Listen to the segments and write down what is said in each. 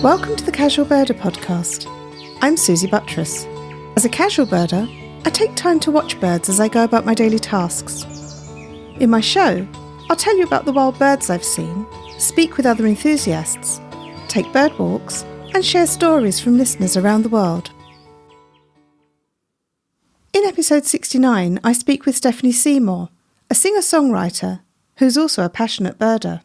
Welcome to the Casual Birder podcast. I'm Susie Buttress. As a casual birder, I take time to watch birds as I go about my daily tasks. In my show, I'll tell you about the wild birds I've seen, speak with other enthusiasts, take bird walks, and share stories from listeners around the world. In episode 69, I speak with Stephanie Seymour, a singer-songwriter who's also a passionate birder.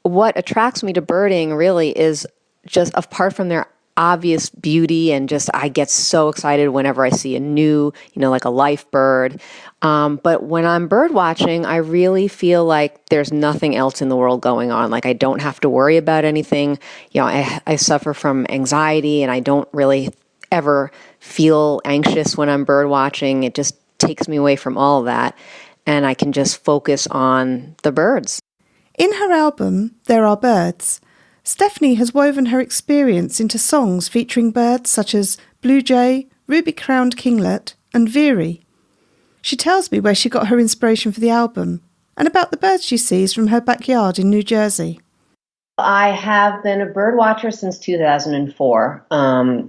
What attracts me to birding really is just apart from their obvious beauty and just I get so excited whenever I see a new, like a life bird. But when I'm bird watching, I really feel like there's nothing else in the world going on. Like I don't have to worry about anything. I suffer from anxiety and I don't really ever feel anxious when I'm bird watching. It just takes me away from all of that and I can just focus on the birds. In her album, There Are Birds, Stephanie has woven her experience into songs featuring birds such as blue jay, ruby-crowned kinglet and veery. She tells me where she got her inspiration for the album and about the birds she sees from her backyard in New Jersey. I have been a bird watcher since 2004. I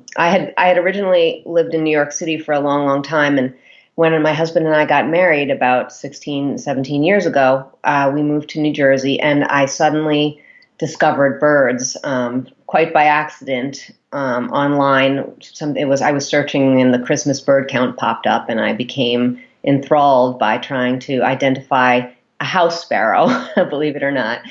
had originally lived in New York City for a long, long time, and when my husband and I got married about 16, 17 years ago, we moved to New Jersey, and I suddenly discovered birds quite by accident online. I was searching and the Christmas bird count popped up, and I became enthralled by trying to identify a house sparrow, believe it or not,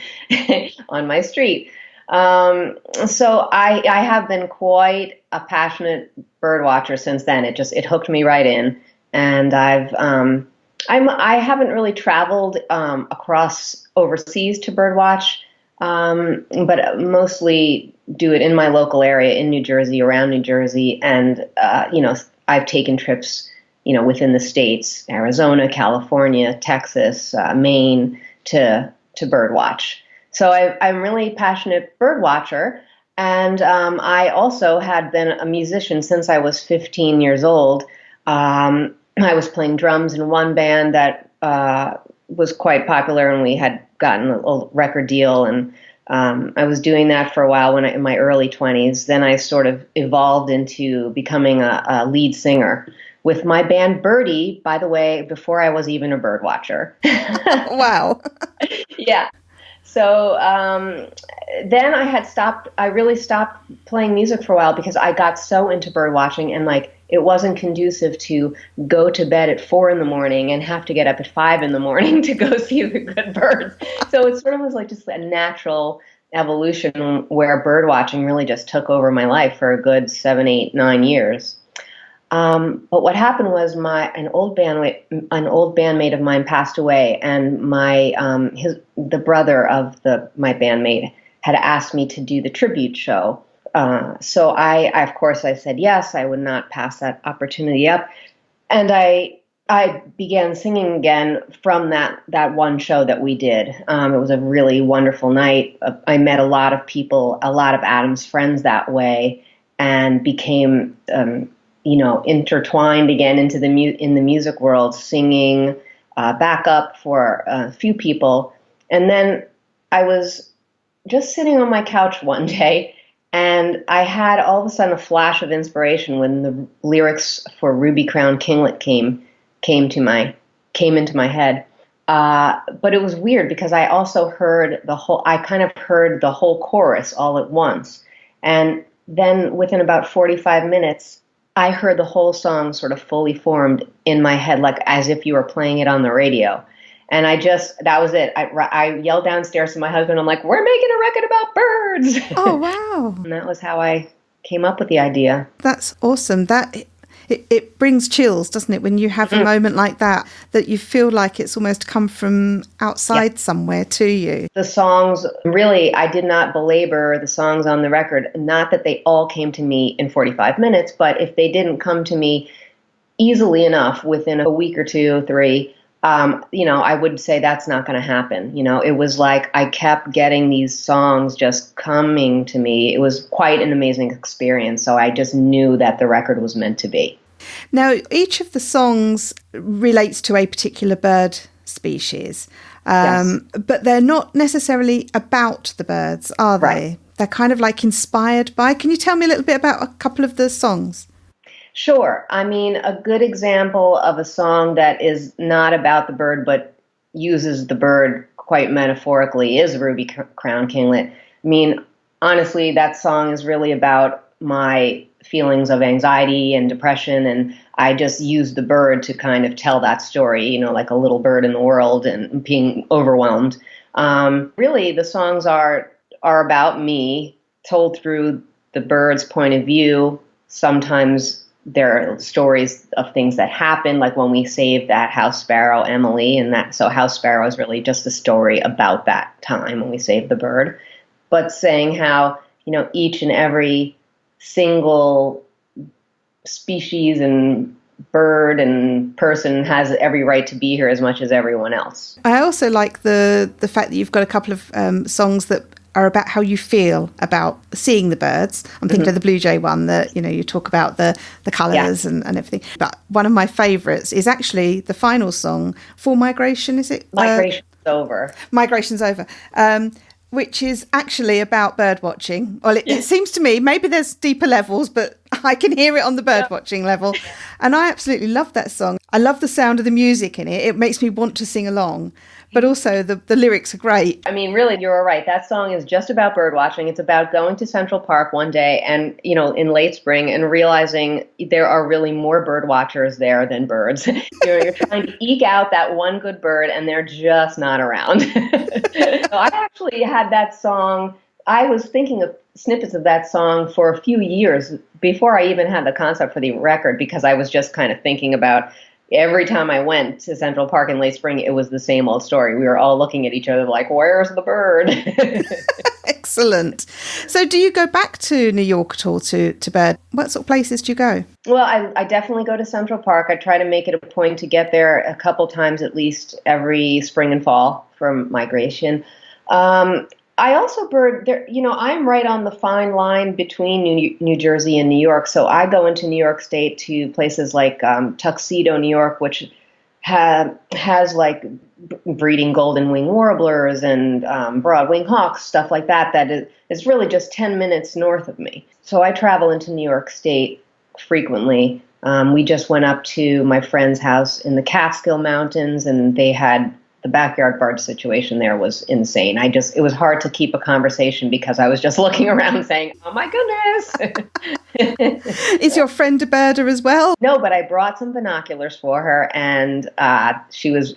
on my street. So I have been quite a passionate bird watcher since then. It hooked me right in, and I haven't really traveled across overseas to bird watch. But mostly do it in my local area in New Jersey, around New Jersey. And, I've taken trips, within the states, Arizona, California, Texas, Maine to birdwatch. So I'm really passionate bird watcher. And I also had been a musician since I was 15 years old. I was playing drums in one band that was quite popular, and we had gotten a record deal, and I was doing that for a while in my early 20s. Then I sort of evolved into becoming a lead singer with my band Birdie, by the way, before I was even a bird watcher. Wow. Yeah. So then I really stopped playing music for a while because I got so into bird watching, and it wasn't conducive to go to bed at 4 a.m. and have to get up at 5 a.m. to go see the good birds. So it sort of was like just a natural evolution where bird watching really just took over my life for a good 7, 8, 9 years. But what happened was an old bandmate of mine passed away, and the brother of my bandmate had asked me to do the tribute show. So I said yes. I would not pass that opportunity up, and I began singing again from that one show that we did. It was a really wonderful night. I met a lot of people, a lot of Adam's friends that way, and became intertwined again into in the music world, singing backup for a few people. And then I was just sitting on my couch one day, and I had all of a sudden a flash of inspiration when the lyrics for Ruby Crowned Kinglet came into my head. But it was weird because I also heard the whole chorus all at once. And then within about 45 minutes, I heard the whole song sort of fully formed in my head, like as if you were playing it on the radio. And that was it. I yelled downstairs to my husband. I'm like, we're making a record about birds. Oh, wow. And that was how I came up with the idea. That's awesome. It brings chills, doesn't it, when you have a moment like that you feel like it's almost come from outside somewhere to you. The songs, really, I did not belabor the songs on the record. Not that they all came to me in 45 minutes, but if they didn't come to me easily enough within a week or 2 or 3, I would say that's not going to happen. It was like I kept getting these songs just coming to me. It was quite an amazing experience. So I just knew that the record was meant to be. Now, each of the songs relates to a particular bird species, Yes. But they're not necessarily about the birds, are they? Right. they're kind of like inspired by. Can you tell me a little bit about a couple of the songs? Sure. I mean, a good example of a song that is not about the bird, but uses the bird quite metaphorically is Ruby Crowned Kinglet. I mean, honestly, that song is really about my feelings of anxiety and depression, and I just used the bird to kind of tell that story, you know, like a little bird in the world and being overwhelmed. Really, the songs are about me, told through the bird's point of view. Sometimes there are stories of things that happened, like when we saved that house sparrow, Emily, and that. So House Sparrow is really just a story about that time when we saved the bird, but saying how, you know, each and every single species and bird and person has every right to be here as much as everyone else. I also like the fact that you've got a couple of songs that are about how you feel about seeing the birds. I'm thinking of the blue jay one that, you know, you talk about the colours and everything. But one of my favourites is actually the final song for Migration, is it? Migration's Over. Migration's Over. Which is actually about bird watching. Well, it seems to me, maybe there's deeper levels, but I can hear it on the bird watching level. And I absolutely love that song. I love the sound of the music in it. It makes me want to sing along. But also the lyrics are great. I mean, really, you're right. That song is just about bird watching. It's about going to Central Park one day and, you know, in late spring and realizing there are really more bird watchers there than birds. You're trying to eke out that one good bird and they're just not around. So I actually had that song. I was thinking of snippets of that song for a few years before I even had the concept for the record, because I was just kind of thinking about every time I went to Central Park in late spring, it was the same old story. We were all looking at each other like, where's the bird? Excellent. So do you go back to New York at all to bird? What sort of places do you go? Well, I definitely go to Central Park. I try to make it a point to get there a couple times at least every spring and fall for migration. I also bird there. You know, I'm right on the fine line between New Jersey and New York. So I go into New York State to places like Tuxedo, New York, which has like breeding golden wing warblers and broad-wing hawks, stuff like that. That is really just 10 minutes north of me. So I travel into New York State frequently. We just went up to my friend's house in the Catskill Mountains, and they had the backyard bird situation there was insane. It was hard to keep a conversation because I was just looking around saying, oh my goodness. Is your friend a birder as well? No, but I brought some binoculars for her, and she was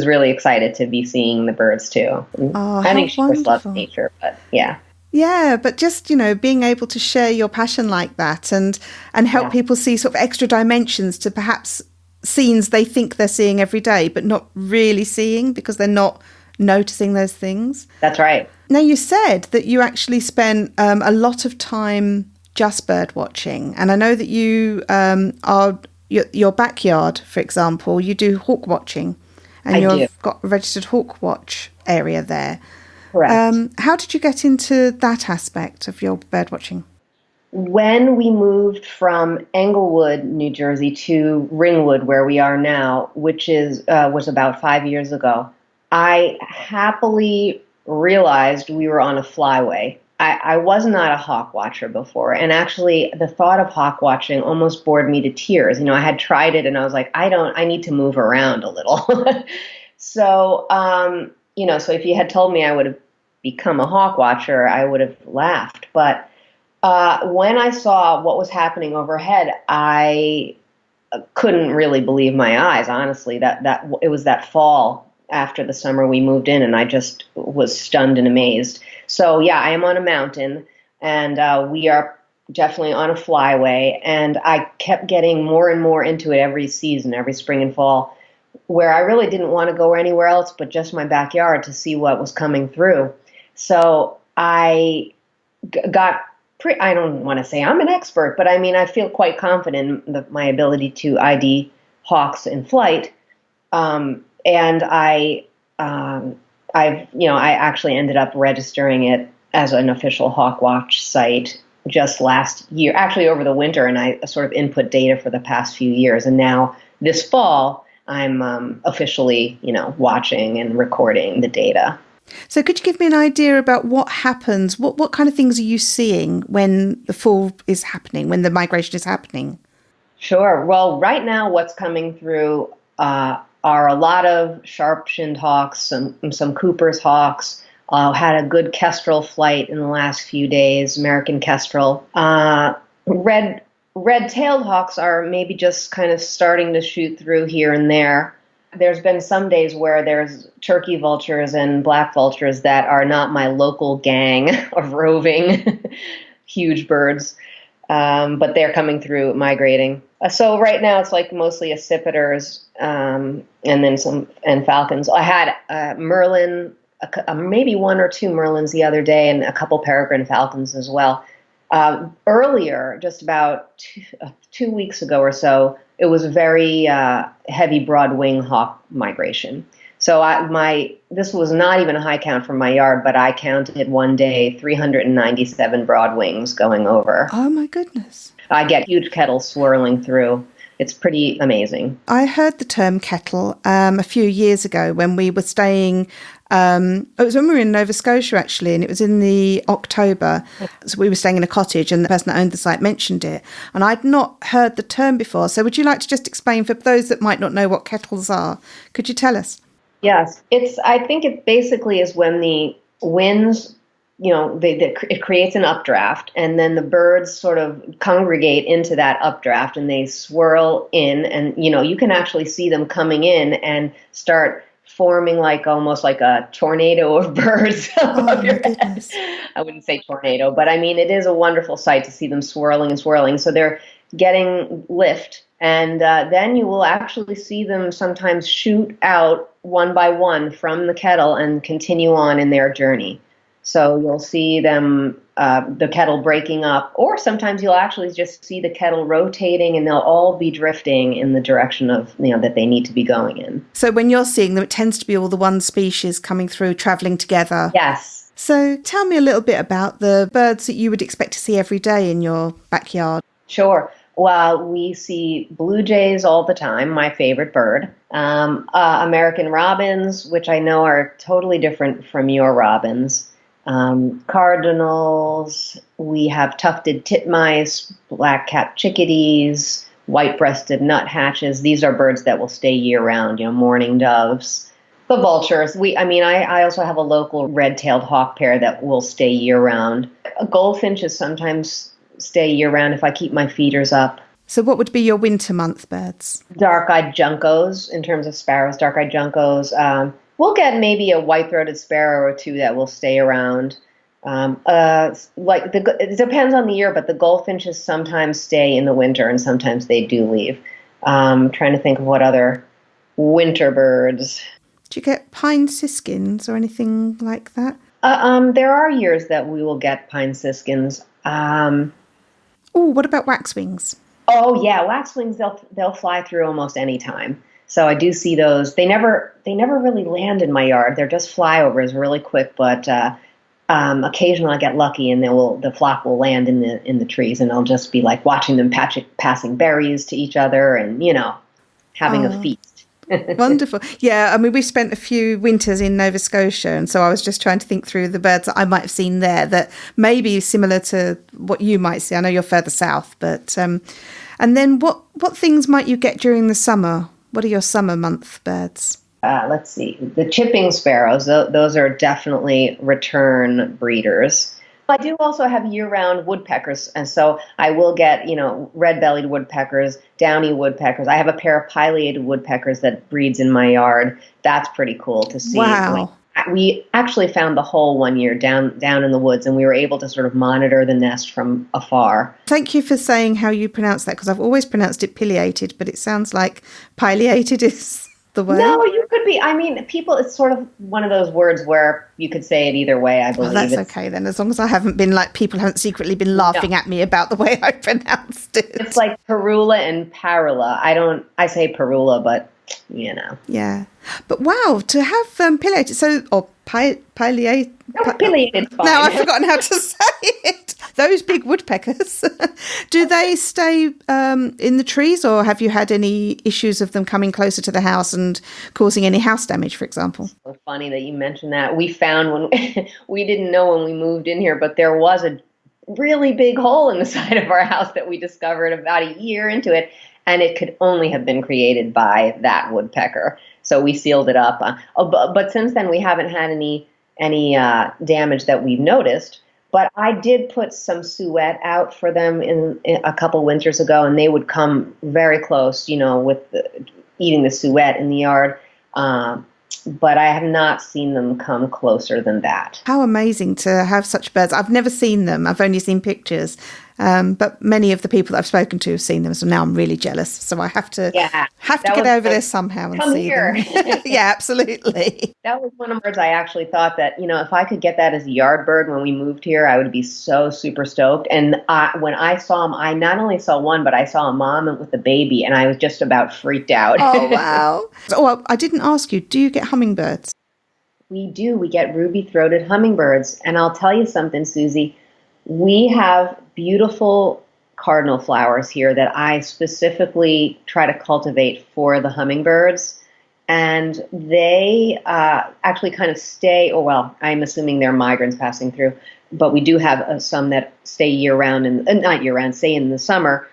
really excited to be seeing the birds too. Oh, I think she wonderful. just loves nature, but yeah. Yeah, but just, you know, being able to share your passion like that and help people see sort of extra dimensions to perhaps scenes they think they're seeing every day, but not really seeing because they're not noticing those things. That's right. Now, you said that you actually spent a lot of time just bird watching. And I know that you are your backyard, for example, you do hawk watching. And you've got a registered hawk watch area there. Correct. How did you get into that aspect of your bird watching? When we moved from Englewood, New Jersey, to Ringwood, where we are now, which was about 5 years ago, I happily realized we were on a flyway. I was not a hawk watcher before, and actually the thought of hawk watching almost bored me to tears. You know, I had tried it, and I was like, I need to move around a little. So, you know, so if you had told me I would have become a hawk watcher, I would have laughed. But when I saw what was happening overhead, I couldn't really believe my eyes, honestly. That it was that fall after the summer we moved in, and I just was stunned and amazed. So yeah, I am on a mountain, and we are definitely on a flyway, and I kept getting more and more into it every season, every spring and fall, where I really didn't want to go anywhere else but just my backyard to see what was coming through. So I got I don't want to say I'm an expert, but I mean, I feel quite confident in my ability to ID hawks in flight. And I actually ended up registering it as an official hawk watch site just last year, actually over the winter, and I sort of input data for the past few years. And now this fall, I'm officially, watching and recording the data. So could you give me an idea about what happens? What kind of things are you seeing when the fall is happening, when the migration is happening? Sure. Well, right now what's coming through are a lot of sharp-shinned hawks, some Cooper's hawks. Had a good kestrel flight in the last few days, American kestrel. Red-tailed hawks are maybe just kind of starting to shoot through here and there. There's been some days where there's turkey vultures and black vultures that are not my local gang of roving huge birds, but they're coming through, migrating. So right now it's like mostly accipiters and then and falcons. I had merlin, maybe one or two merlins the other day, and a couple peregrine falcons as well. Earlier, just about 2 weeks ago or so, it was a very heavy broad-wing hawk migration. So this was not even a high count from my yard, but I counted one day 397 broadwings going over. Oh my goodness. I get huge kettles swirling through. It's pretty amazing. I heard the term kettle a few years ago when we were staying. It was when we were in Nova Scotia, actually, and it was in the October. So we were staying in a cottage, and the person that owned the site mentioned it. And I'd not heard the term before. So would you like to just explain for those that might not know what kettles are? Could you tell us? Yes. I think it basically is when the winds, it creates an updraft, and then the birds sort of congregate into that updraft, and they swirl in, and, you can actually see them coming in and start forming almost like a tornado of birds above your head. I wouldn't say tornado, but I mean, it is a wonderful sight to see them swirling and swirling. So they're getting lift, and then you will actually see them sometimes shoot out one by one from the kettle and continue on in their journey. So you'll see them, the kettle breaking up, or sometimes you'll actually just see the kettle rotating, and they'll all be drifting in the direction of, that they need to be going in. So when you're seeing them, it tends to be all the one species coming through, travelling together. Yes. So tell me a little bit about the birds that you would expect to see every day in your backyard. Sure. Well, we see blue jays all the time, my favorite bird. American robins, which I know are totally different from your robins. Cardinals, we have tufted titmice, black-capped chickadees, white-breasted nuthatches. These are birds that will stay year-round, mourning doves. The vultures, I also have a local red-tailed hawk pair that will stay year-round. Goldfinches sometimes stay year-round if I keep my feeders up. So what would be your winter month birds? Dark-eyed juncos, in terms of sparrows, dark-eyed juncos. We'll get maybe a white-throated sparrow or two that will stay around. It depends on the year, but the goldfinches sometimes stay in the winter and sometimes they do leave. Trying to think of what other winter birds. Do you get pine siskins or anything like that? There are years that we will get pine siskins. What about waxwings? Oh yeah, waxwings, they'll fly through almost any time. So I do see those. They never really land in my yard. They're just flyovers really quick, but occasionally I get lucky and the flock will land in the trees, and I'll just be like watching them passing berries to each other and, having a feast. Wonderful. Yeah, we spent a few winters in Nova Scotia, and so I was just trying to think through the birds that I might have seen there that may be similar to what you might see. I know you're further south, but and then what things might you get during the summer? What are your summer month birds? Let's see. The chipping sparrows, those are definitely return breeders. I do also have year-round woodpeckers, and so I will get, red-bellied woodpeckers, downy woodpeckers. I have a pair of pileated woodpeckers that breeds in my yard. That's pretty cool to see. Wow. We actually found the hole one year down in the woods, and we were able to sort of monitor the nest from afar. Thank you for saying how you pronounce that, because I've always pronounced it pileated, but it sounds like pileated is the word. No, you could be. People, it's sort of one of those words where you could say it either way, I believe. Well, that's okay then, as long as I haven't been people haven't secretly been laughing at me about the way I pronounced it. It's like perula and parula. I say perula, but Yeah. But wow, to have pileated, pileated. Pileated, fine. Now I've forgotten how to say it. those big woodpeckers, do they stay in the trees, or have you had any issues of them coming closer to the house and causing any house damage, for example? So funny that you mentioned that. We found when we didn't know when we moved in here, but there was a really big hole in the side of our house that we discovered about a year into it, and it could only have been created by that woodpecker. So we sealed it up. But since then, we haven't had any damage that we've noticed. But I did put some suet out for them in a couple winters ago, and they would come very close, with eating the suet in the yard. But I have not seen them come closer than that. How amazing to have such birds. I've never seen them. I've only seen pictures. But many of the people that I've spoken to have seen them. So now I'm really jealous. So I have to get over this somehow and see them. Yeah, absolutely. That was one of the birds I actually thought that, if I could get that as a yard bird when we moved here, I would be so super stoked. And when I saw them, I not only saw one, but I saw a mom with a baby, and I was just about freaked out. Oh, wow. Well, I didn't ask you, do you get hummingbirds? We do. We get ruby-throated hummingbirds. And I'll tell you something, Susie. We have beautiful cardinal flowers here that I specifically try to cultivate for the hummingbirds. And they actually kind of stay, I'm assuming they're migrants passing through, but we do have some that stay year-round, and not year-round, stay in the summer.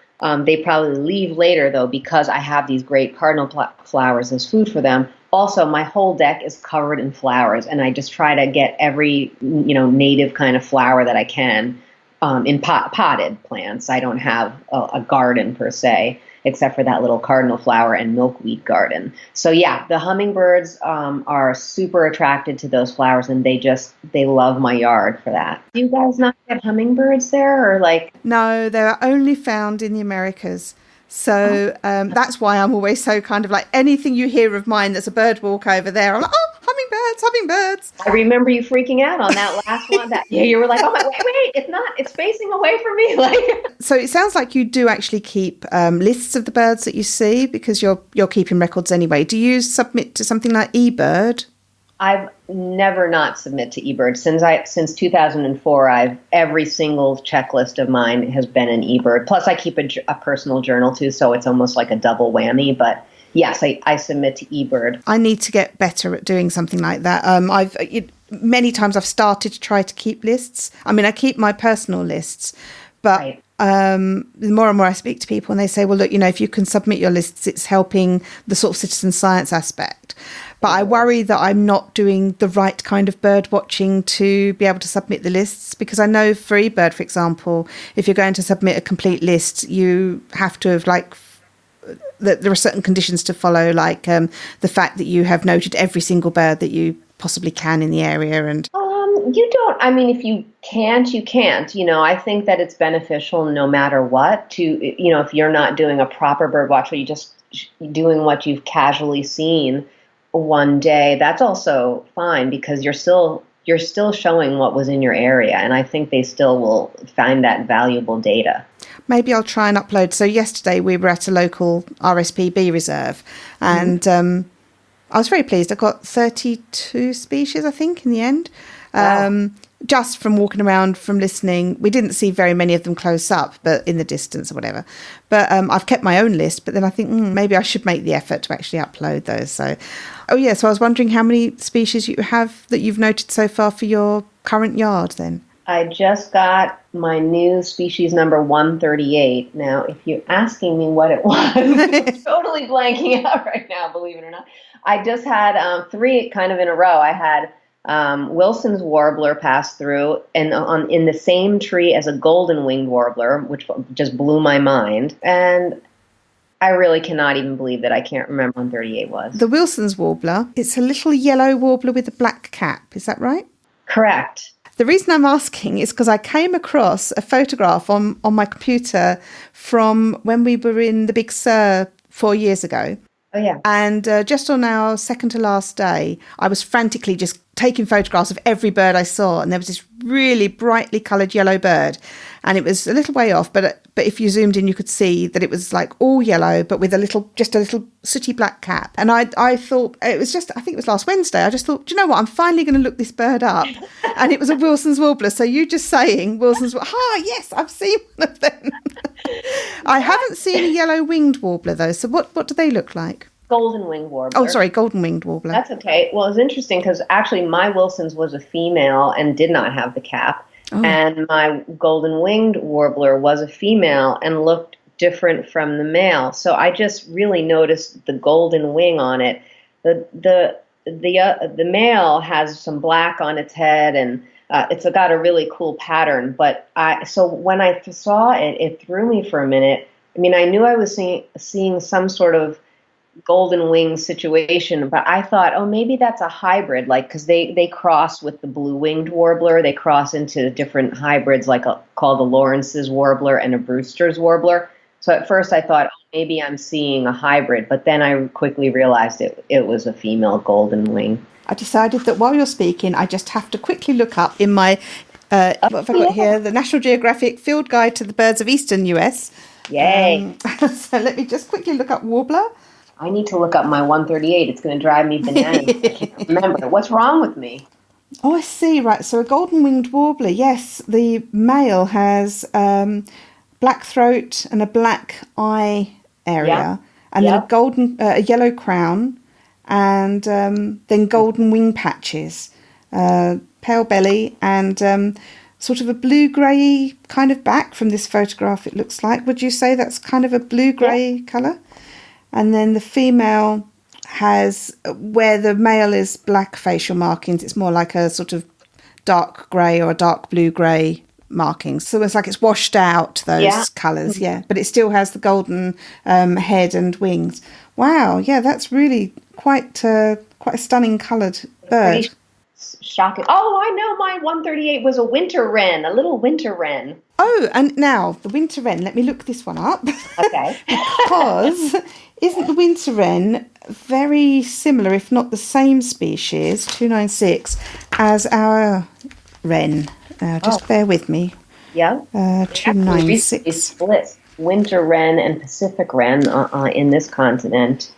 They probably leave later, though, because I have these great cardinal flowers as food for them. Also, my whole deck is covered in flowers, and I just try to get every, native kind of flower that I can in potted plants. I don't have a garden per se, except for that little cardinal flower and milkweed garden. So yeah, the hummingbirds are super attracted to those flowers, and they love my yard for that. Do you guys not get hummingbirds there, or No, they're only found in the Americas. So that's why I'm always so kind of anything you hear of mine that's a bird walk over there, I'm like, oh, hummingbirds. I remember you freaking out on that last one. You were like, oh my, wait, it's facing away from me. So it sounds like you do actually keep lists of the birds that you see, because you're keeping records anyway. Do you submit to something like eBird? I've never not submit to eBird. Since 2004, every single checklist of mine has been an eBird. Plus, I keep a personal journal too, so it's almost like a double whammy. But yes, I submit to eBird. I need to get better at doing something like that. Many times I've started to try to keep lists. I mean, I keep my personal lists, but right. The more and more I speak to people, and they say, well, look, if you can submit your lists, it's helping the sort of citizen science aspect. But I worry that I'm not doing the right kind of bird watching to be able to submit the lists, because I know for eBird, for example, if you're going to submit a complete list, you have to have there are certain conditions to follow, the fact that you have noted every single bird that you possibly can in the area. And you don't. I mean, if you can't, you can't. I think that it's beneficial no matter what to, if you're not doing a proper bird watch, or you just doing what you've casually seen one day, that's also fine, because you're still showing what was in your area, and I think they still will find that valuable data. Maybe I'll try and upload. So yesterday we were at a local RSPB reserve, and I was very pleased. I got 32 species, I think, in the end. Wow. Just from walking around, from listening. We didn't see very many of them close up, but in the distance or whatever. But I've kept my own list, but then I think maybe I should make the effort to actually upload those. So, so I was wondering how many species you have that you've noted so far for your current yard then. I just got my new species number 138. Now, if you're asking me what it was, I'm totally blanking out right now, believe it or not. I just had 3 kind of in a row. I had Wilson's warbler passed through, and in the same tree as a golden-winged warbler, which just blew my mind. And I really cannot even believe that I can't remember when 138 was. The Wilson's warbler, it's a little yellow warbler with a black cap. Is that right? Correct. The reason I'm asking is because I came across a photograph on my computer from when we were in the Big Sur 4 years ago. Oh, yeah. And just on our second to last day, I was frantically just taking photographs of every bird I saw. And there was this really brightly coloured yellow bird. And it was a little way off, but if you zoomed in, you could see that it was like all yellow, but with just a little sooty black cap. And I thought, I think it was last Wednesday, I just thought, do you know what, I'm finally going to look this bird up. And it was a Wilson's Warbler. So you just saying Wilson's Warbler, yes, I've seen one of them. I haven't seen a yellow-winged warbler, though. So what do they look like? Golden-winged warbler. Oh, sorry, golden-winged warbler. That's okay. Well, it's interesting because actually my Wilson's was a female and did not have the cap. Oh. And my golden-winged warbler was a female and looked different from the male. So I just really noticed the golden wing on it. The male has some black on its head, and it's got a really cool pattern. But so when I saw it, it threw me for a minute. I mean, I knew I was seeing some sort of golden wing situation, but I thought, oh, maybe that's a hybrid, like, because they cross with the blue-winged warbler. They cross into different hybrids, like called a Lawrence's warbler and a Brewster's warbler. So at first I thought, oh, maybe I'm seeing a hybrid, but then I quickly realized it was a female golden wing. I decided that while you're speaking, I just have to quickly look up in my, what have I got here? The National Geographic Field Guide to the Birds of Eastern US. Yay. So let me just quickly look up warbler. I need to look up my 138. It's going to drive me bananas. I can't remember. What's wrong with me? Oh, I see. Right. So a golden-winged warbler. Yes, the male has black throat and a black eye area, and then a yellow crown, and then golden wing patches, pale belly, and sort of a blue-grey kind of back from this photograph, it looks like. Would you say that's kind of a blue-grey colour? And then the female has, where the male is black facial markings, it's more like a sort of dark grey or a dark blue-grey markings. So it's like it's washed out, those colours, But it still has the golden head and wings. Wow, that's really quite a stunning coloured bird. Pretty shocking. Oh, I know, my 138 was a winter wren, a little winter wren. Oh, and now the winter wren, let me look this one up. Okay. Because isn't the winter wren very similar, if not the same species, 296, as our wren? Just bear with me. Yeah. 296. Split winter wren and Pacific wren in this continent.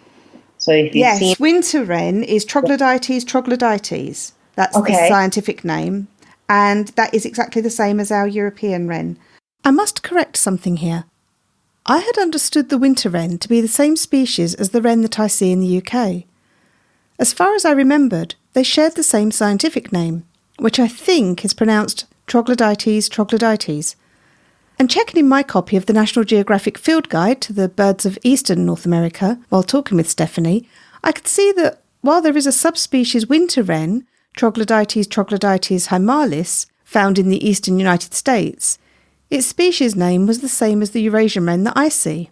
So if you've seen... winter wren is Troglodytes troglodytes. That's the scientific name. And that is exactly the same as our European wren. I must correct something here. I had understood the winter wren to be the same species as the wren that I see in the UK. As far as I remembered, they shared the same scientific name, which I think is pronounced Troglodytes troglodytes. And checking in my copy of the National Geographic Field Guide to the Birds of Eastern North America while talking with Stephanie, I could see that while there is a subspecies winter wren, Troglodytes troglodytes hymalis, found in the eastern United States, its species name was the same as the Eurasian wren that I see.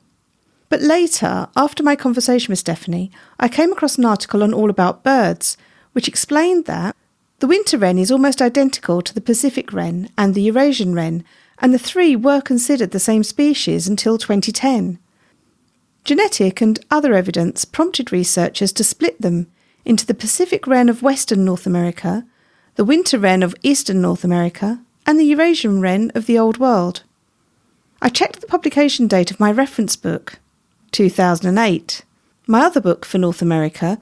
But later, after my conversation with Stephanie, I came across an article on All About Birds, which explained that the winter wren is almost identical to the Pacific wren and the Eurasian wren, and the three were considered the same species until 2010. Genetic and other evidence prompted researchers to split them into the Pacific wren of Western North America, the winter wren of Eastern North America, and the Eurasian wren of the Old World. I checked the publication date of my reference book, 2008. My other book for North America,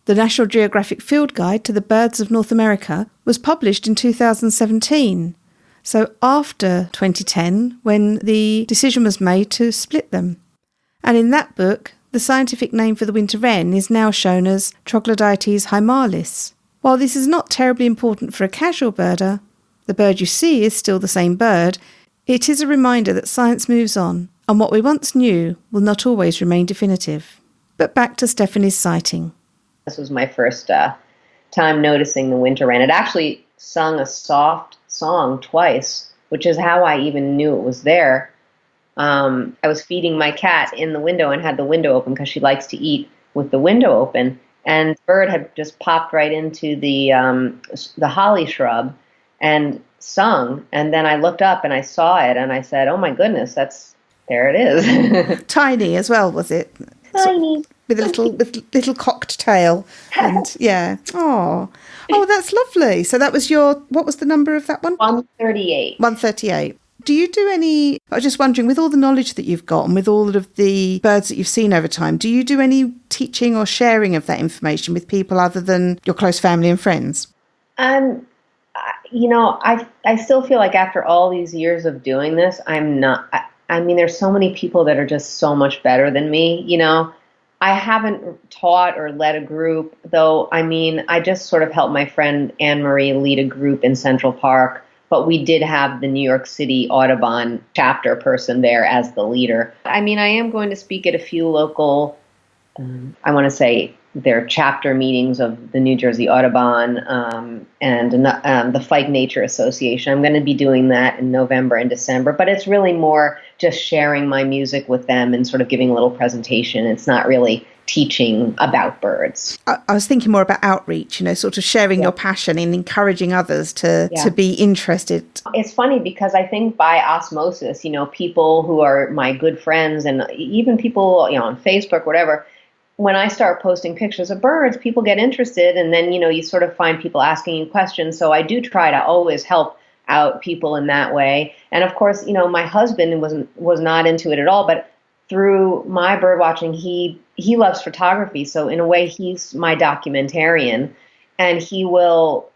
the National Geographic Field Guide to the Birds of North America, was published in 2017, so after 2010, when the decision was made to split them. And in that book, the scientific name for the winter wren is now shown as Troglodytes hymalis. While this is not terribly important for a casual birder, the bird you see is still the same bird, it is a reminder that science moves on, and what we once knew will not always remain definitive. But back to Stephanie's sighting. This was my first time noticing the winter wren. It actually sung a soft song twice, which is how I even knew it was there. I was feeding my cat in the window and had the window open because she likes to eat with the window open. And the bird had just popped right into the holly shrub and sung. And then I looked up and I saw it and I said, oh my goodness, there it is. Tiny as well, was it? Tiny. with little cocked tail. And yeah. Oh, that's lovely. So that was what was the number of that one? 138. 138. Do you do any, I was just wondering, with all the knowledge that you've got and with all of the birds that you've seen over time, do you do any teaching or sharing of that information with people other than your close family and friends? I still feel like after all these years of doing this, I'm not, I mean, there's so many people that are just so much better than me, I haven't taught or led a group, though. I mean, I just sort of helped my friend Anne-Marie lead a group in Central Park, but we did have the New York City Audubon chapter person there as the leader. I mean, I am going to speak at a few local, I want to say, their chapter meetings of the New Jersey Audubon and the Fight Nature Association. I'm going to be doing that in November and December, but it's really more just sharing my music with them and sort of giving a little presentation. It's not really teaching about birds. I was thinking more about outreach, sort of sharing your passion and encouraging others to be interested. It's funny because I think by osmosis, people who are my good friends and even people, on Facebook, whatever, when I start posting pictures of birds, people get interested, and then, you sort of find people asking you questions. So I do try to always help out people in that way. And of course, my husband was not into it at all, but through my bird watching, he loves photography. So in a way, he's my documentarian, and he will,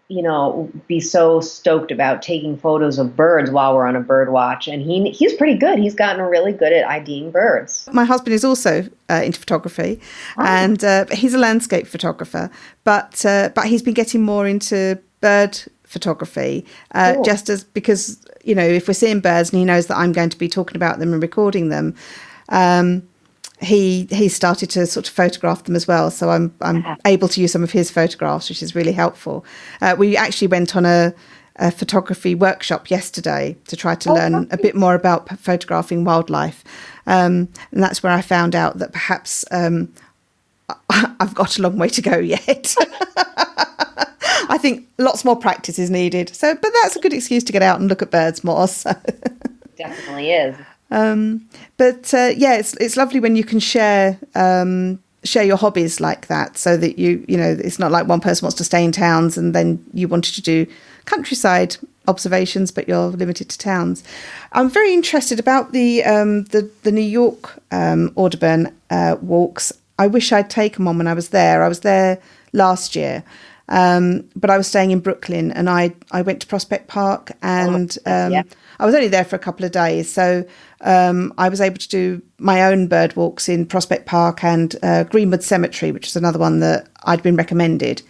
be so stoked about taking photos of birds while we're on a bird watch. And he's pretty good. He's gotten really good at IDing birds. My husband is also into photography, and he's a landscape photographer, but he's been getting more into bird photography, Cool. just as because, if we're seeing birds and he knows that I'm going to be talking about them and recording them, he started to sort of photograph them as well. So I'm able to use some of his photographs, which is really helpful. We actually went on a photography workshop yesterday to try to learn a bit more about photographing wildlife. And that's where I found out that perhaps I've got a long way to go yet. I think lots more practice is needed. But that's a good excuse to get out and look at birds more. So. Definitely is. It's lovely when you can share your hobbies like that, so that it's not like one person wants to stay in towns and then you wanted to do countryside observations, but you're limited to towns. I'm very interested about the New York Audubon walks. I wish I'd taken one when I was there. I was there last year. But I was staying in Brooklyn, and I went to Prospect Park, and I was only there for a couple of days. So I was able to do my own bird walks in Prospect Park and Greenwood Cemetery, which is another one that I'd been recommended.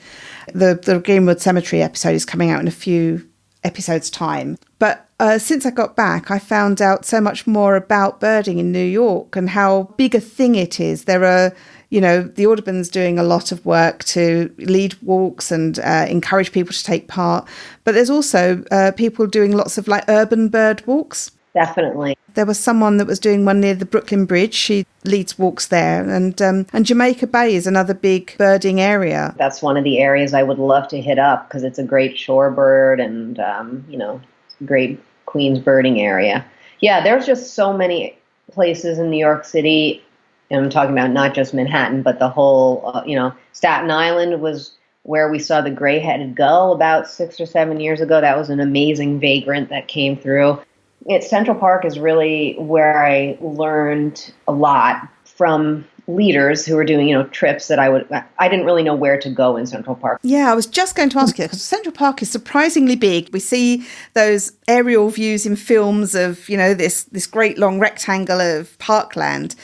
The Greenwood Cemetery episode is coming out in a few episodes' time. But since I got back, I found out so much more about birding in New York and how big a thing it is. There are, the Audubon's doing a lot of work to lead walks and encourage people to take part. But there's also people doing lots of urban bird walks. Definitely. There was someone that was doing one near the Brooklyn Bridge. She leads walks there. And Jamaica Bay is another big birding area. That's one of the areas I would love to hit up because it's a great shorebird and, great Queens birding area. Yeah, there's just so many places in New York City. And I'm talking about not just Manhattan, but the whole, Staten Island was where we saw the gray-headed gull about 6 or 7 years ago. That was an amazing vagrant that came through. Central Park is really where I learned a lot from leaders who were doing, trips that I didn't really know where to go in Central Park. Yeah, I was just going to ask you, because Central Park is surprisingly big. We see those aerial views in films of, this great long rectangle of parkland.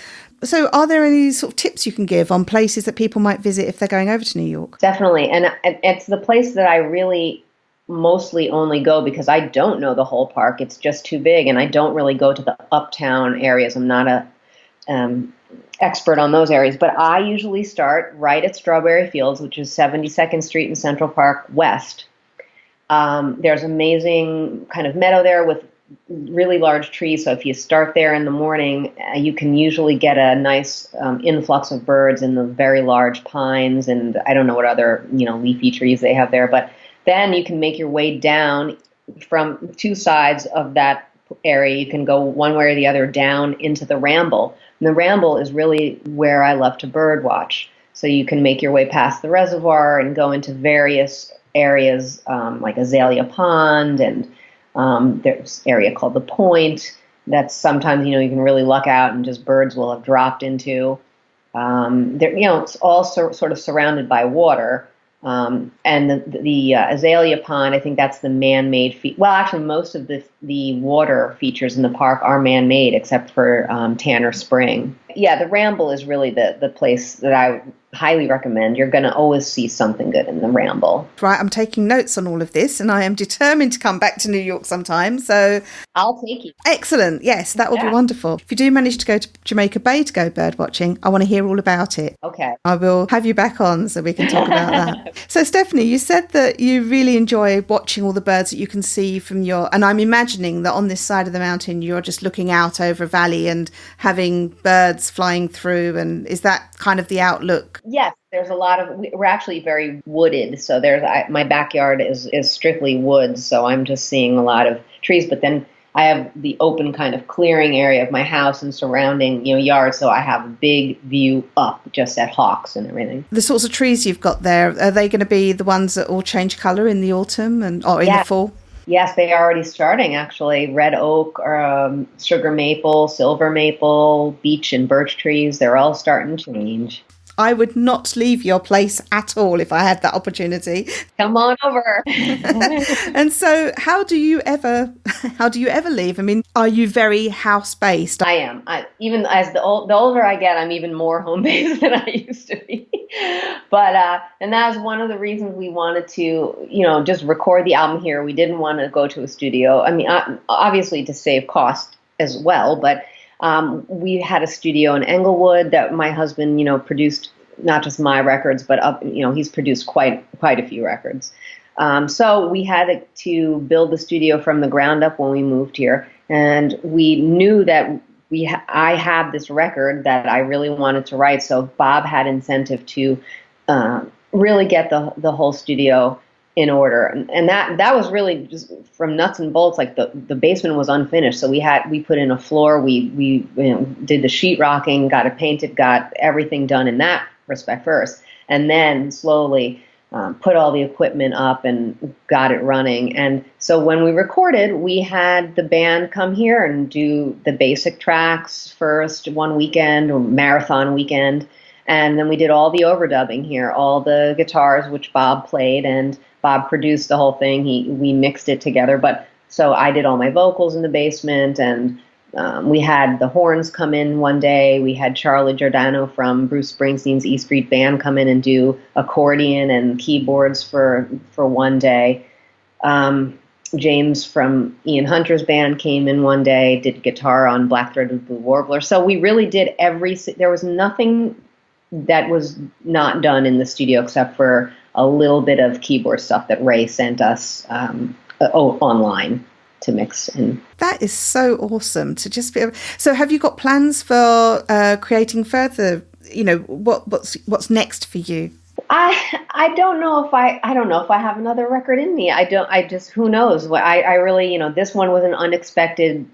So are there any sort of tips you can give on places that people might visit if they're going over to New York? Definitely. And it's the place that I really mostly only go because I don't know the whole park. It's just too big, and I don't really go to the uptown areas. I'm not a expert on those areas, but I usually start right at Strawberry Fields, which is 72nd Street in Central Park West. There's amazing kind of meadow there with really large trees. So if you start there in the morning, you can usually get a nice influx of birds in the very large pines, and I don't know what other leafy trees they have there, but then you can make your way down from two sides of that area. You can go one way or the other down into the Ramble. And the Ramble is really where I love to bird watch. So you can make your way past the reservoir and go into various areas like Azalea Pond, and there's an area called the Point that's sometimes, you can really luck out and just birds will have dropped into. It's all sort of surrounded by water. And the Azalea Pond, I think that's the man-made well, actually, most of the water features in the park are man-made, except for Tanner Spring. Yeah, the Ramble is really the place that I highly recommend. You're going to always see something good in the Ramble. Right, I'm taking notes on all of this, and I am determined to come back to New York sometime. So I'll take you. Excellent. Yes, that will be wonderful. If you do manage to go to Jamaica Bay to go bird watching, I want to hear all about it. Okay. I will have you back on so we can talk about that. So Stephanie, you said that you really enjoy watching all the birds that you can see from and I'm imagining that on this side of the mountain, you're just looking out over a valley and having birds flying through. And is that kind of the outlook? Yes, there's a lot of, we're actually very wooded. So my backyard is strictly woods. So I'm just seeing a lot of trees, but then I have the open kind of clearing area of my house and surrounding, yard. So I have a big view up just at hawks and everything. The sorts of trees you've got there, are they going to be the ones that all change colour in the autumn or in the fall? Yes, they are already starting, actually. Red oak, sugar maple, silver maple, beech and birch trees, they're all starting to change. I would not leave your place at all if I had that opportunity. Come on over. And so how do you ever leave? I mean, are you very house-based? I am. Even as the older I get, I'm even more home-based than I used to be. But, and that was one of the reasons we wanted to, just record the album here. We didn't want to go to a studio. I mean, obviously to save cost as well, but we had a studio in Englewood that my husband, produced not just my records, but he's produced quite a few records. So we had to build the studio from the ground up when we moved here, and we knew that I had this record that I really wanted to write. So Bob had incentive to really get the whole studio in order, and that was really just from nuts and bolts. Like the basement was unfinished, so we put in a floor, we did the sheetrocking, got it painted, got everything done in that respect first, and then slowly put all the equipment up and got it running. And so when we recorded, we had the band come here and do the basic tracks first one weekend, or marathon weekend, and then we did all the overdubbing here, all the guitars which Bob played, and Bob produced the whole thing. We mixed it together. But so I did all my vocals in the basement, and we had the horns come in one day. We had Charlie Giordano from Bruce Springsteen's E Street Band come in and do accordion and keyboards for one day. James from Ian Hunter's band came in one day, did guitar on Black Threaded Blue Warbler. So we really did there was nothing that was not done in the studio except for a little bit of keyboard stuff that Ray sent us online to mix in. That is so awesome to just be able. So have you got plans for creating further, what's next for you? I don't know if I have another record in me. Who knows? I really, this one was an unexpected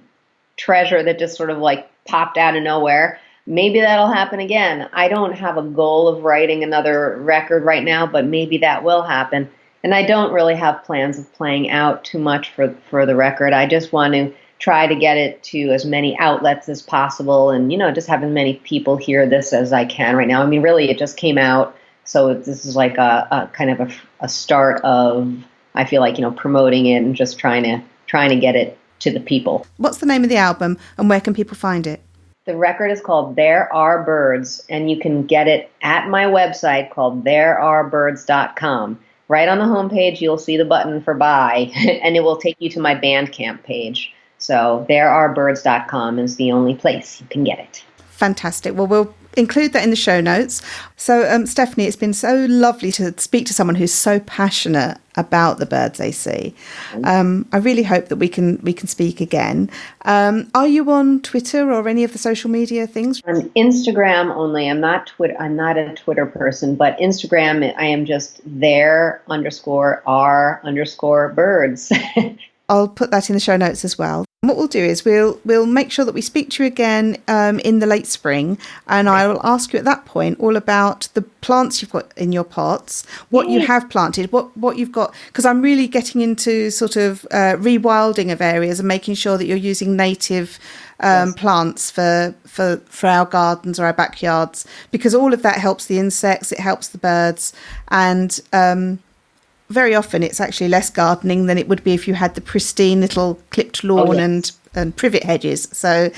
treasure that just sort of like popped out of nowhere. Maybe that'll happen again. I don't have a goal of writing another record right now, but maybe that will happen. And I don't really have plans of playing out too much for the record. I just want to try to get it to as many outlets as possible, and, just have as many people hear this as I can right now. I mean, really, it just came out, so this is like a kind of a start of, I feel like, promoting it and just trying to get it to the people. What's the name of the album, and where can people find it? The record is called There Are Birds, and you can get it at my website called therearebirds.com. Right on the homepage, you'll see the button for buy, and it will take you to my Bandcamp page. So therearebirds.com is the only place you can get it. Fantastic. Well, we'll include that in the show notes. So, Stephanie, it's been so lovely to speak to someone who's so passionate about the birds they see. I really hope that we can speak again. Are you on Twitter or any of the social media things? On Instagram only. I'm not a Twitter person, but Instagram, I am just there_r_birds. I'll put that in the show notes as well. What we'll do is we'll make sure that we speak to you again in the late spring, and I will ask you at that point all about the plants you've got in your pots, what you have planted, what you've got, because I'm really getting into sort of rewilding of areas and making sure that you're using native plants for our gardens or our backyards, because all of that helps the insects, it helps the birds, and very often it's actually less gardening than it would be if you had the pristine little clipped lawn and privet hedges. So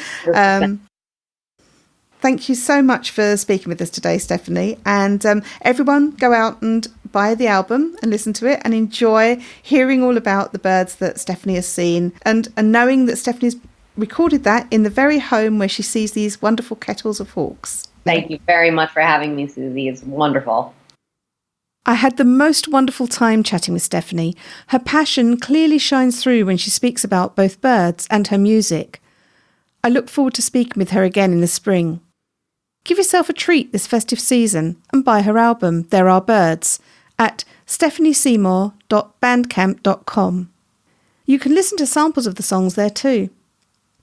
thank you so much for speaking with us today, Stephanie. And everyone go out and buy the album and listen to it and enjoy hearing all about the birds that Stephanie has seen and knowing that Stephanie's recorded that in the very home where she sees these wonderful kettles of hawks. Thank you very much for having me, Susie. It's wonderful. I had the most wonderful time chatting with Stephanie. Her passion clearly shines through when she speaks about both birds and her music. I look forward to speaking with her again in the spring. Give yourself a treat this festive season and buy her album, There Are Birds, at stephanieseymour.bandcamp.com. You can listen to samples of the songs there too.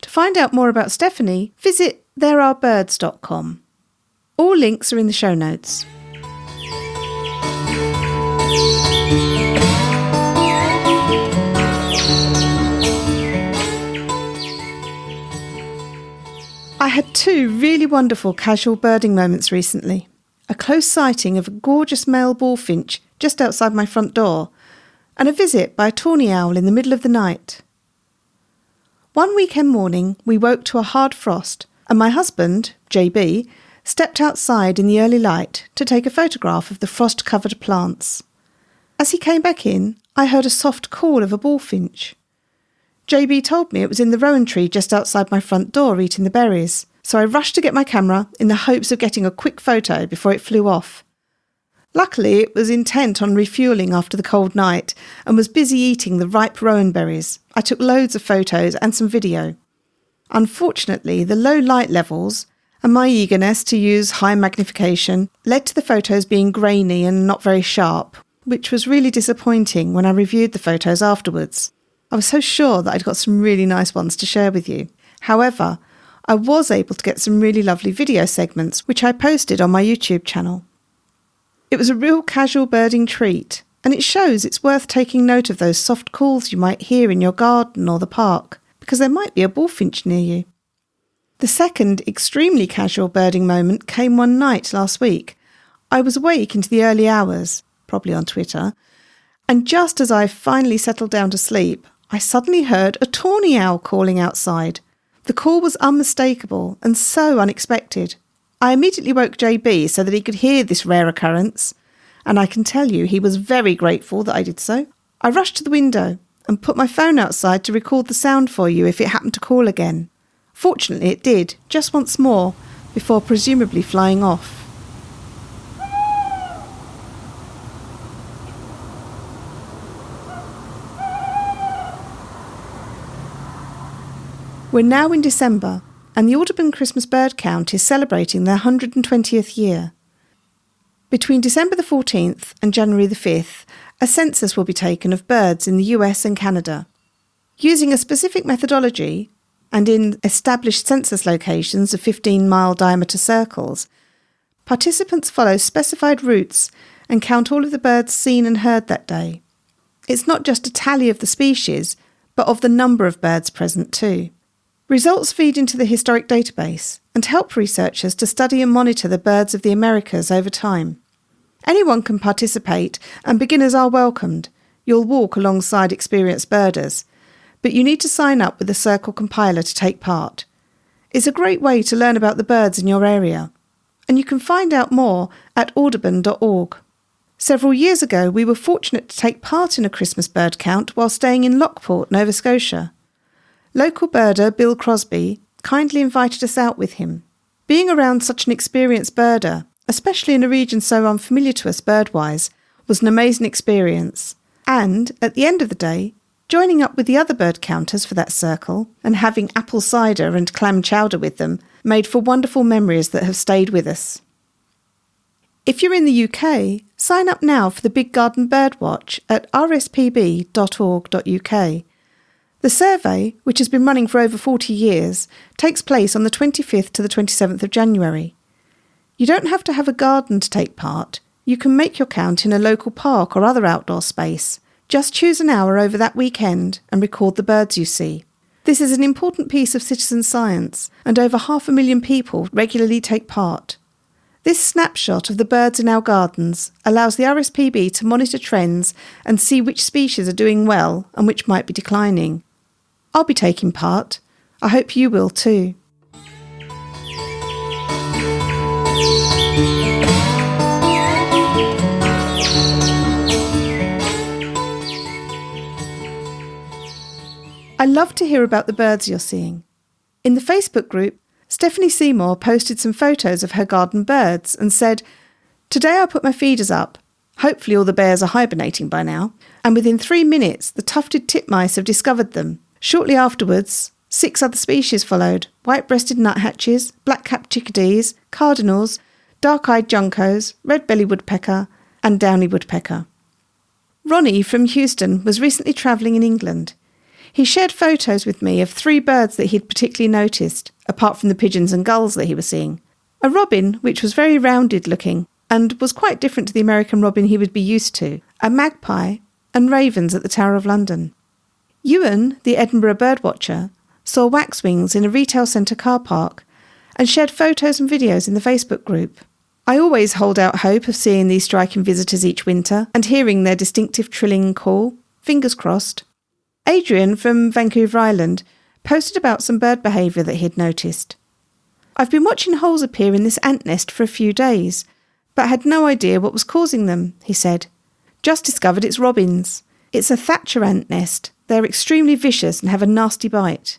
To find out more about Stephanie, visit therearebirds.com. All links are in the show notes. I had two really wonderful casual birding moments recently. A close sighting of a gorgeous male bullfinch just outside my front door, and a visit by a tawny owl in the middle of the night. One weekend morning we woke to a hard frost, and my husband, JB, stepped outside in the early light to take a photograph of the frost-covered plants. As he came back in, I heard a soft call of a bullfinch. JB told me it was in the rowan tree just outside my front door eating the berries, so I rushed to get my camera in the hopes of getting a quick photo before it flew off. Luckily, it was intent on refuelling after the cold night and was busy eating the ripe rowan berries. I took loads of photos and some video. Unfortunately, the low light levels and my eagerness to use high magnification led to the photos being grainy and not very sharp, which was really disappointing when I reviewed the photos afterwards. I was so sure that I'd got some really nice ones to share with you. However, I was able to get some really lovely video segments, which I posted on my YouTube channel. It was a real casual birding treat, and it shows it's worth taking note of those soft calls you might hear in your garden or the park, because there might be a bullfinch near you. The second extremely casual birding moment came one night last week. I was awake into the early hours, probably on Twitter, and just as I finally settled down to sleep, I suddenly heard a tawny owl calling outside. The call was unmistakable and so unexpected. I immediately woke JB so that he could hear this rare occurrence, and I can tell you he was very grateful that I did so. I rushed to the window and put my phone outside to record the sound for you if it happened to call again. Fortunately it did, just once more, before presumably flying off. We're now in December, and the Audubon Christmas bird count is celebrating their 120th year. Between December the 14th and January the 5th, a census will be taken of birds in the US and Canada. Using a specific methodology, and in established census locations of 15-mile diameter circles, participants follow specified routes and count all of the birds seen and heard that day. It's not just a tally of the species, but of the number of birds present too. Results feed into the historic database and help researchers to study and monitor the birds of the Americas over time. Anyone can participate and beginners are welcomed. You'll walk alongside experienced birders, but you need to sign up with the Circle compiler to take part. It's a great way to learn about the birds in your area, and you can find out more at audubon.org. Several years ago, we were fortunate to take part in a Christmas bird count while staying in Lockport, Nova Scotia. Local birder Bill Crosby kindly invited us out with him. Being around such an experienced birder, especially in a region so unfamiliar to us birdwise, was an amazing experience. And, at the end of the day, joining up with the other bird counters for that circle and having apple cider and clam chowder with them made for wonderful memories that have stayed with us. If you're in the UK, sign up now for the Big Garden Birdwatch at rspb.org.uk. The survey, which has been running for over 40 years, takes place on the 25th to the 27th of January. You don't have to have a garden to take part. You can make your count in a local park or other outdoor space. Just choose an hour over that weekend and record the birds you see. This is an important piece of citizen science, and over 500,000 people regularly take part. This snapshot of the birds in our gardens allows the RSPB to monitor trends and see which species are doing well and which might be declining. I'll be taking part. I hope you will too. I love to hear about the birds you're seeing. In the Facebook group, Stephanie Seymour posted some photos of her garden birds and said, "Today I put my feeders up. Hopefully all the bears are hibernating by now. And within 3 minutes, the tufted titmice have discovered them. Shortly afterwards, 6 other species followed: white-breasted nuthatches, black-capped chickadees, cardinals, dark-eyed juncos, red-bellied woodpecker, and downy woodpecker." Ronnie from Houston was recently travelling in England. He shared photos with me of 3 birds that he'd particularly noticed, apart from the pigeons and gulls that he was seeing. A robin, which was very rounded looking, and was quite different to the American robin he would be used to, a magpie, and ravens at the Tower of London. Ewan, the Edinburgh birdwatcher, saw waxwings in a retail centre car park and shared photos and videos in the Facebook group. I always hold out hope of seeing these striking visitors each winter and hearing their distinctive trilling call. Fingers crossed. Adrian from Vancouver Island posted about some bird behaviour that he'd noticed. "I've been watching holes appear in this ant nest for a few days, but had no idea what was causing them," he said. "Just discovered it's robins. It's a thatcher ant nest. They're extremely vicious and have a nasty bite."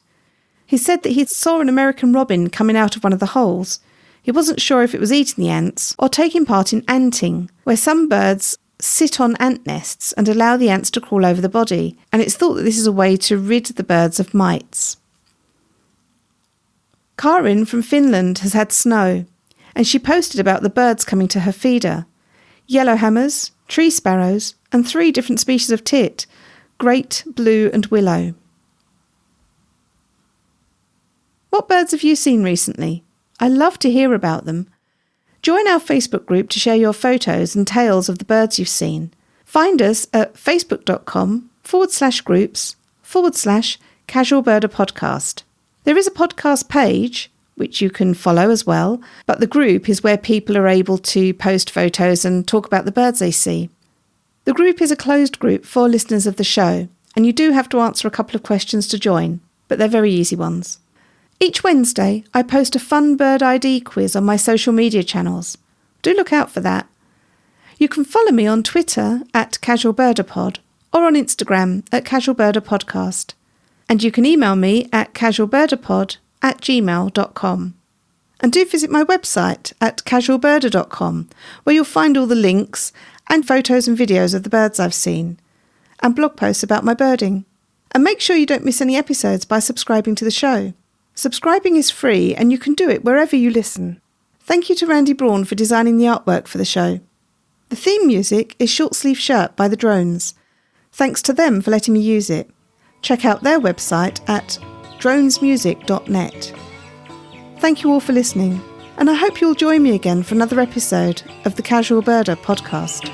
He said that he saw an American robin coming out of one of the holes. He wasn't sure if it was eating the ants or taking part in anting, where some birds sit on ant nests and allow the ants to crawl over the body, and it's thought that this is a way to rid the birds of mites. Karin from Finland has had snow, and she posted about the birds coming to her feeder: yellowhammers, tree sparrows, and 3 different species of tit: great, blue and willow. What birds have you seen recently? I love to hear about them. Join our Facebook group to share your photos and tales of the birds you've seen. Find us at facebook.com/groups/casualbirderpodcast. There is a podcast page, which you can follow as well, but the group is where people are able to post photos and talk about the birds they see. The group is a closed group for listeners of the show, and you do have to answer a couple of questions to join, but they're very easy ones. Each Wednesday, I post a fun bird ID quiz on my social media channels. Do look out for that. You can follow me on Twitter at CasualBirderPod or on Instagram at CasualBirderPodcast. And you can email me at casualbirderpod@gmail.com. And do visit my website at casualbirder.com, where you'll find all the links and photos and videos of the birds I've seen, and blog posts about my birding. And make sure you don't miss any episodes by subscribing to the show. Subscribing is free, and you can do it wherever you listen. Thank you to Randy Braun for designing the artwork for the show. The theme music is Short Sleeve Shirt by the Drones. Thanks to them for letting me use it. Check out their website at dronesmusic.net. Thank you all for listening, and I hope you'll join me again for another episode of the Casual Birder podcast.